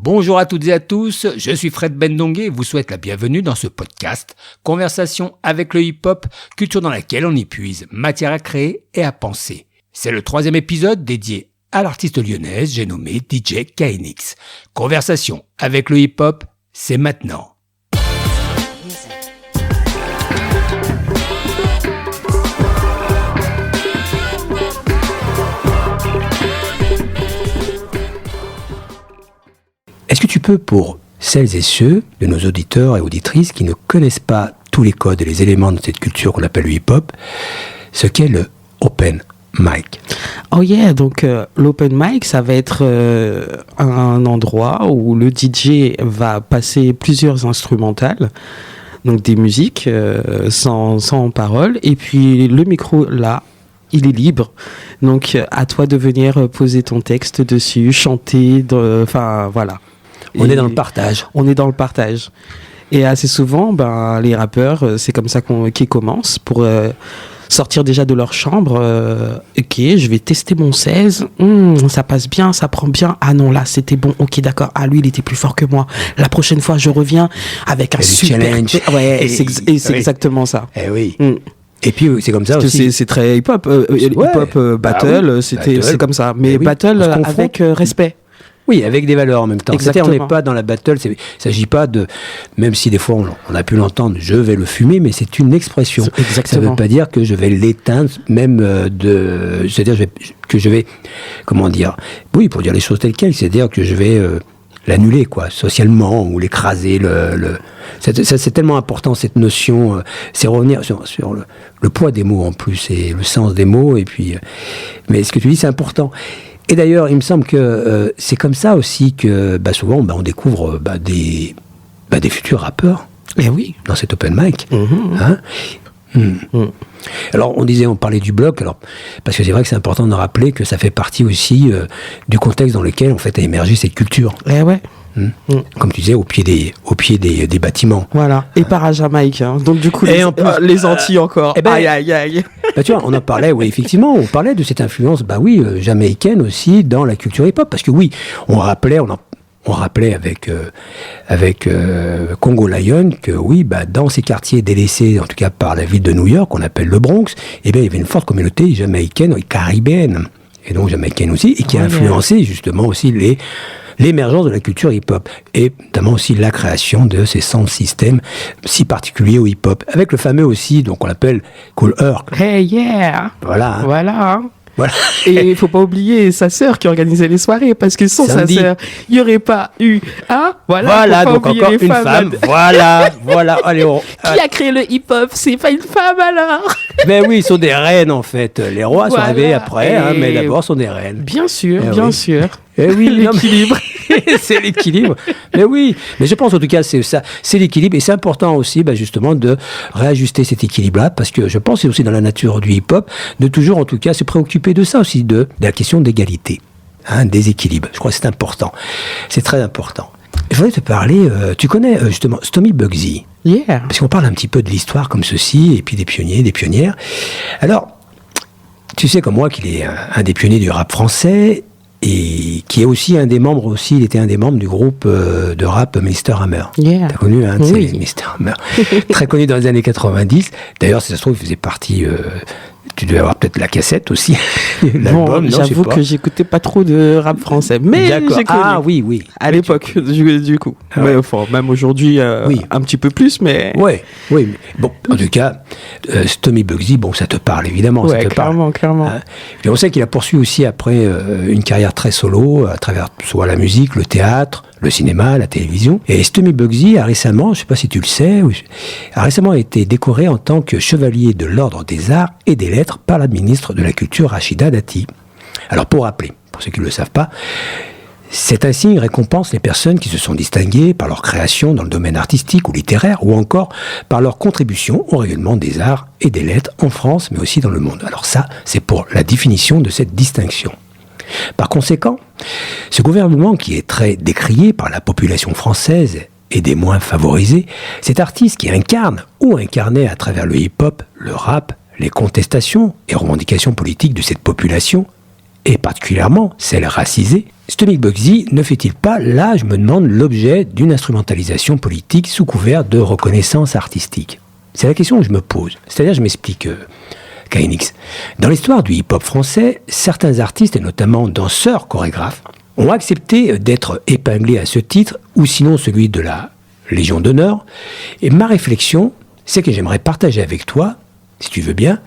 Bonjour à toutes et à tous, je suis Fred Bendongue et vous souhaite la bienvenue dans ce podcast Conversation avec le hip-hop, culture dans laquelle on y puise matière à créer et à penser. C'est le 3e épisode dédié à l'artiste lyonnaise, j'ai nommé DJ KNX. Conversation avec le hip-hop, c'est maintenant. Est-ce que tu peux, pour celles et ceux de nos auditeurs et auditrices qui ne connaissent pas tous les codes et les éléments de cette culture qu'on appelle le hip-hop, ce qu'est le open mic? Oh yeah, donc l'open mic, ça va être un endroit où le DJ va passer plusieurs instrumentales, donc des musiques sans parole, et puis le micro là, il est libre, donc à toi de venir poser ton texte dessus, chanter, enfin voilà. On est dans le partage. On est dans le partage. Et assez souvent, les rappeurs, c'est comme ça qu'ils commencent pour sortir déjà de leur chambre. Ok, je vais tester mon 16. Ça passe bien, ça prend bien. Ah non, là, c'était bon. Ok, d'accord. Ah, lui, il était plus fort que moi. La prochaine fois, je reviens avec un super challenge. Ouais, c'est exactement ça. Eh oui. Et puis c'est comme ça aussi. C'est très hip-hop. Hip-hop battle, c'est comme ça. Mais battle avec respect. Oui, avec des valeurs en même temps. Exactement. C'est-à-dire, on n'est pas dans la battle, il ne s'agit pas de, même si des fois on a pu l'entendre, je vais le fumer, mais c'est une expression. Exactement. Ça ne veut pas dire que je vais l'éteindre, même c'est-à-dire que je vais, comment dire, oui, pour dire les choses telles quelles, c'est-à-dire que je vais l'annuler, quoi, socialement, ou l'écraser, c'est tellement important, cette notion, c'est revenir sur le poids des mots en plus, et le sens des mots, et puis, mais ce que tu dis, c'est important. Et d'ailleurs, il me semble que c'est comme ça aussi que souvent on découvre des futurs rappeurs. Eh oui. Dans cet open mic. Alors on parlait du bloc, parce que c'est vrai que c'est important de rappeler que ça fait partie aussi du contexte dans lequel en fait a émergé cette culture. Eh ouais. Comme tu disais, au pied des bâtiments. Voilà. Et par à Jamaïque. Donc du coup, les Antilles encore. Aïe. Tu vois, on en parlait, oui, effectivement, on parlait de cette influence, jamaïcaine aussi dans la culture hip-hop, parce que oui, on rappelait avec Congo Lion que oui, dans ces quartiers délaissés, en tout cas par la ville de New York, qu'on appelle le Bronx, il y avait une forte communauté jamaïcaine et caribéenne, et donc jamaïcaine aussi, et qui a influencé justement aussi l'émergence de la culture hip-hop, et notamment aussi la création de ces sound systems si particuliers au hip-hop, avec le fameux aussi, donc on l'appelle Kool Herc. Hey yeah. Voilà. Et il ne faut pas oublier sa sœur qui organisait les soirées, parce que sans sa sœur, il n'y aurait pas eu... Voilà, donc encore une femme. Voilà. Allez, Qui a créé le hip-hop? C'est pas une femme alors? Mais oui, ils sont des reines en fait. Les rois sont arrivés après, mais d'abord sont des reines. Bien sûr. Eh oui, l'équilibre. C'est l'équilibre. Mais oui, mais je pense en tout cas c'est ça, c'est l'équilibre, et c'est important aussi justement de réajuster cet équilibre-là, parce que je pense que c'est aussi dans la nature du hip-hop de toujours en tout cas se préoccuper de ça aussi, de la question d'égalité, des équilibres. Je crois que c'est important, c'est très important. Je voudrais te parler, tu connais justement Stomy Bugsy. Yeah. Parce qu'on parle un petit peu de l'histoire comme ceci, et puis des pionniers, des pionnières. Alors, tu sais comme moi qu'il est un des pionniers du rap français, et qui est aussi il était un des membres du groupe de rap Mr. Hammer. Yeah. T'as connu Oui. Mr. Hammer. Très connu dans les années 90. D'ailleurs, si ça se trouve, il faisait partie... tu devais avoir peut-être la cassette aussi. L'album, j'avoue que j'écoutais pas trop de rap français, mais j'ai connu. Ah oui. À l'époque, du coup. Mais même aujourd'hui, un petit peu plus, mais... Oui, mais bon, en tout cas, Stomy Bugsy, ça te parle, évidemment. Ouais, clairement. Puis on sait qu'il a poursuivi aussi après une carrière très solo, à travers soit la musique, le théâtre, le cinéma, la télévision. Et Stomy Bugsy a récemment, je ne sais pas si tu le sais, a récemment été décoré en tant que chevalier de l'Ordre des Arts et des Lettres par la ministre de la Culture, Rachida Dati. Alors pour rappeler, pour ceux qui ne le savent pas, cet insigne récompense les personnes qui se sont distinguées par leur création dans le domaine artistique ou littéraire, ou encore par leur contribution au rayonnement des arts et des lettres en France, mais aussi dans le monde. Alors ça, c'est pour la définition de cette distinction. Par conséquent, ce gouvernement qui est très décrié par la population française et des moins favorisés, cet artiste qui incarne ou incarnait à travers le hip-hop, le rap, les contestations et revendications politiques de cette population, et particulièrement celles racisées, Stommick Bugsy ne fait-il pas, là, je me demande, l'objet d'une instrumentalisation politique sous couvert de reconnaissance artistique? C'est la question que je me pose. C'est-à-dire, je m'explique, KNX. Dans l'histoire du hip-hop français, certains artistes, et notamment danseurs, chorégraphes, ont accepté d'être épinglés à ce titre, ou sinon celui de la Légion d'honneur. Et ma réflexion, c'est que j'aimerais partager avec toi, si tu veux bien,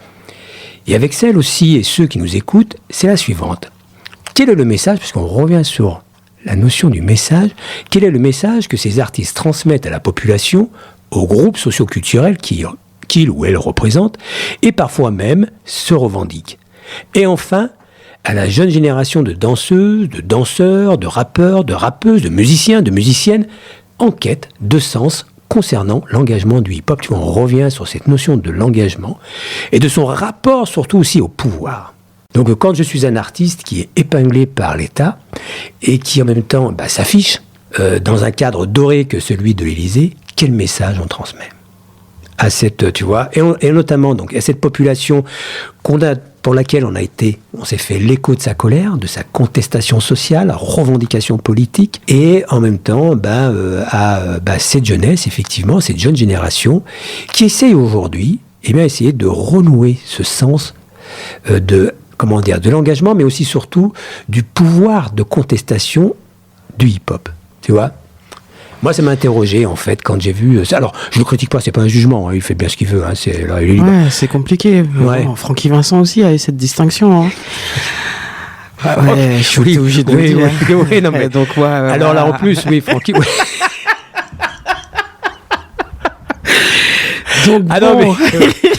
et avec celles aussi et ceux qui nous écoutent, c'est la suivante. Quel est le message, puisqu'on revient sur la notion du message, quel est le message que ces artistes transmettent à la population, aux groupes socioculturels qu'ils ou elles représentent, et parfois même se revendiquent? Et enfin, à la jeune génération de danseuses, de danseurs, de rappeurs, de rappeuses, de musiciens, de musiciennes, en quête de sens concernant l'engagement du hip-hop. Tu vois, on revient sur cette notion de l'engagement et de son rapport surtout aussi au pouvoir. Donc quand je suis un artiste qui est épinglé par l'État et qui en même temps s'affiche dans un cadre doré que celui de l'Élysée, quel message on transmet à cette, tu vois, et notamment donc à cette population pour laquelle on s'est fait l'écho de sa colère, de sa contestation sociale, revendication politique, et en même temps à cette jeunesse, effectivement, cette jeune génération qui essaye aujourd'hui, essayer de renouer ce sens de l'engagement, mais aussi surtout du pouvoir de contestation du hip-hop, tu vois. Moi, ça m'a interrogé, en fait, quand j'ai vu ça. Alors, je ne le critique pas, c'est pas un jugement, hein, il fait bien ce qu'il veut, hein, il est libre. Ouais, c'est compliqué. Ouais. Bon, Francky Vincent aussi avait cette distinction. Hein. Ouais, je suis obligé de le dire. Oui, non, mais donc, alors là, en plus, oui, Francky... Ouais. Donc, bon.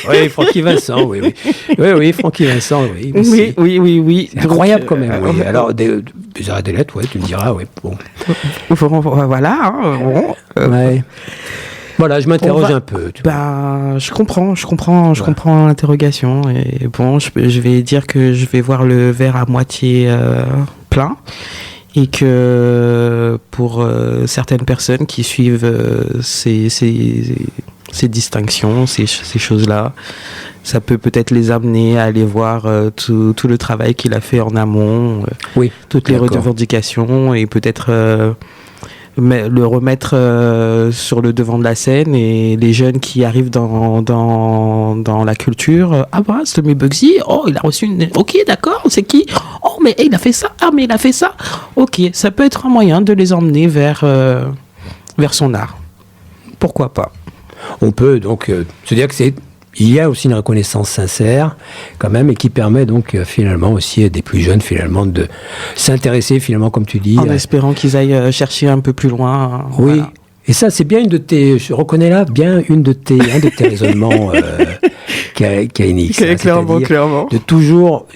Oui, Francky Vincent, oui, Francky Vincent, oui. Oui. C'est incroyable quand même, oui. Alors, des arrêts des lettres, tu me diras, oui, bon. Voilà. Ouais. Voilà, je m'interroge un peu. Je comprends l'interrogation. Et bon, je vais dire que je vais voir le verre à moitié plein. Et que pour certaines personnes qui suivent ces distinctions, ces choses-là, ça peut peut-être les amener à aller voir tout le travail qu'il a fait en amont, toutes les revendications, et peut-être le remettre sur le devant de la scène, et les jeunes qui arrivent dans la culture, Stommick Bugsy, il a reçu une... Ok, d'accord, c'est qui? Mais il a fait ça, mais il a fait ça. Ok, ça peut être un moyen de les emmener vers son art. Pourquoi pas? On peut donc se dire il y a aussi une reconnaissance sincère quand même, et qui permet donc finalement aussi à des plus jeunes finalement de s'intéresser finalement, comme tu dis, en espérant qu'ils aillent chercher un peu plus loin. Oui, voilà. Et ça c'est bien je reconnais là bien un de tes raisonnements KNX. Clairement. De toujours,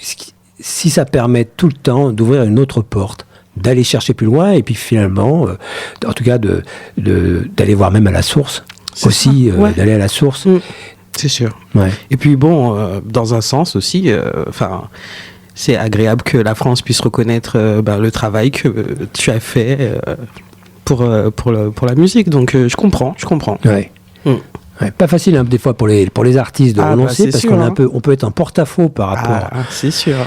si ça permet tout le temps d'ouvrir une autre porte, d'aller chercher plus loin, et puis finalement, en tout cas d'aller voir même à la source. Aussi d'aller à la source. C'est sûr. Ouais. Et puis bon, dans un sens aussi, c'est agréable que la France puisse reconnaître le travail que tu as fait pour la musique. Donc je comprends. Ouais. Ouais, pas facile des fois pour les artistes de renoncer, parce qu'on on peut être en porte-à-faux par rapport. C'est sûr.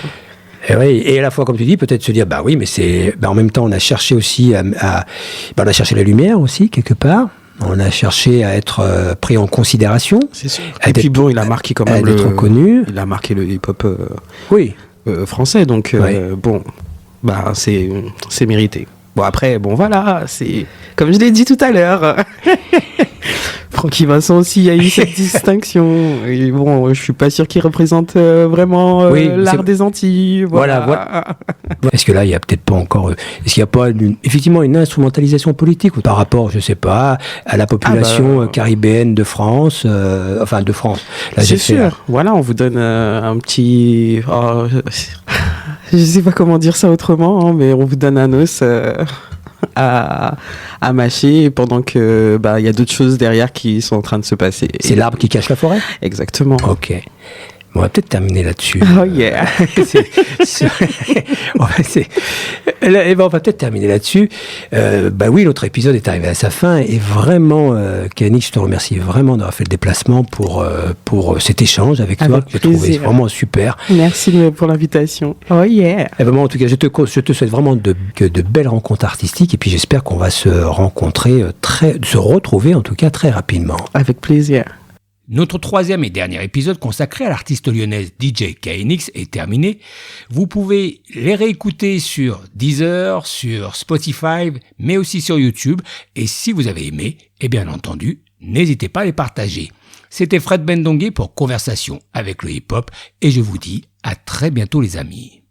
Et à la fois, comme tu dis, peut-être se dire, mais en même temps, on a cherché aussi on a cherché la lumière aussi quelque part. On a cherché à être pris en considération. C'est sûr. Et puis bon, il a marqué quand même d'être connu. Il a marqué le hip-hop français, donc c'est mérité. Bon après, voilà, c'est comme je l'ai dit tout à l'heure. Francky Vincent aussi a eu cette distinction. Et bon, je suis pas sûr qu'il représente vraiment l'art des Antilles. Voilà. Est-ce que là, il y a peut-être pas encore... Est-ce qu'il n'y a pas effectivement une instrumentalisation politique par rapport, je sais pas, à la population caribéenne de France, de France. Là, c'est sûr. Voilà, on vous donne un petit... je sais pas comment dire ça autrement, mais on vous donne un os... à mâcher pendant que y a d'autres choses derrière qui sont en train de se passer. C'est l'arbre qui cache la forêt ? Exactement. Ok. On va peut-être terminer là-dessus. Oh yeah. On va peut-être terminer là-dessus. Oui, notre épisode est arrivé à sa fin et vraiment, Kenny, je te remercie vraiment d'avoir fait le déplacement pour cet échange avec toi. J'ai trouvé vraiment super. Merci pour l'invitation. Oh yeah. Et vraiment, en tout cas, je te souhaite vraiment de belles rencontres artistiques et puis j'espère qu'on va se retrouver en tout cas très rapidement. Avec plaisir. Notre troisième et dernier épisode consacré à l'artiste lyonnaise DJ KNX est terminé. Vous pouvez les réécouter sur Deezer, sur Spotify, mais aussi sur YouTube. Et si vous avez aimé, et bien entendu, n'hésitez pas à les partager. C'était Fred Bendongué pour Conversation avec le hip-hop et je vous dis à très bientôt les amis.